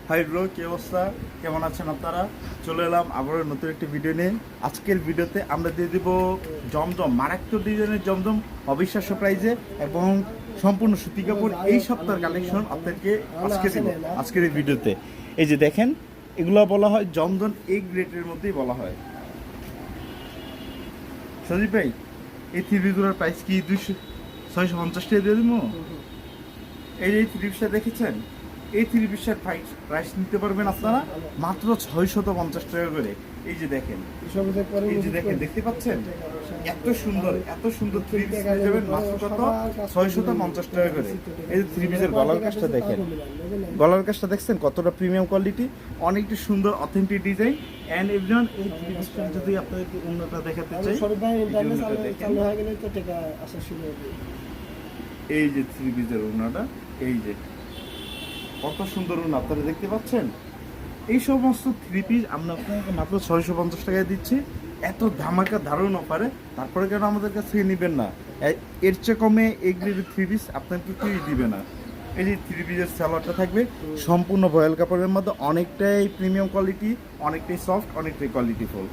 Hi bro, কি অবস্থা? কেমন আছেন আপনারা? চলে এলাম আবারও নতুন একটি ভিডিও নিয়ে। আজকের ভিডিওতে আমরা দিয়ে দিব জমজম, মারাত্মক ডিজাইনের জমজম, অবিশ্বাস্য প্রাইজে এবং সম্পূর্ণ সুতি কাপড় এই সপ্তাহের কালেকশন আপনাদেরকে আজকে দিব আজকের এই ভিডিওতে। এই যে দেখেন, এগুলো বলা হয় জমজম এ গ্রেডের মধ্যেই বলা হয়। সজীব ভাই, এই থ্রি পিসগুলোর প্রাইস কি 650 টাকা দিয়ে দিব? এই যে থ্রি পিসটা দেখেছেন, এই থ্রি পিসের প্রাইস নিতে পারবেন আপনারা মাত্র 650 টাকা করে। এই যে দেখেন, এই যে দেখেন, দেখতে পাচ্ছেন এত সুন্দর থ্রি পিস পেয়ে যাবেন মাত্র কত? 650 টাকা করে। এই যে থ্রি পিসের গলার কাজটা দেখেন, গলার কাজটা দেখছেন কতটা প্রিমিয়াম কোয়ালিটি, অনেকটি সুন্দর অথেন্টিক ডিজাইন। অ্যান্ড এভরিওয়ান, এই থ্রি পিসটা যদি আপনাদেরকে অন্যটা দেখাতে চাই, এই যে থ্রি পিসের ওড়নাটা, এই যে কত সুন্দর ওড়না আপনারা দেখতে পাচ্ছেন। এই সমস্ত থ্রি পিস আমরা আপনাকে মাত্র 650 টাকায় দিচ্ছি। এত ধামাকা ধারণ অফারে, তারপরে কেন আমাদের কাছ থেকে নেবেন না? এর চেয়ে কমে এই গ্রেডের থ্রি পিস আপনাকে কেউই দিবে না। এই যে থ্রি পিসের সালোয়ারটা থাকবে সম্পূর্ণ ভয়েল কাপড়ের মধ্যে, অনেকটাই প্রিমিয়াম কোয়ালিটি, অনেকটাই সফট, অনেকটাই কোয়ালিটিফুল।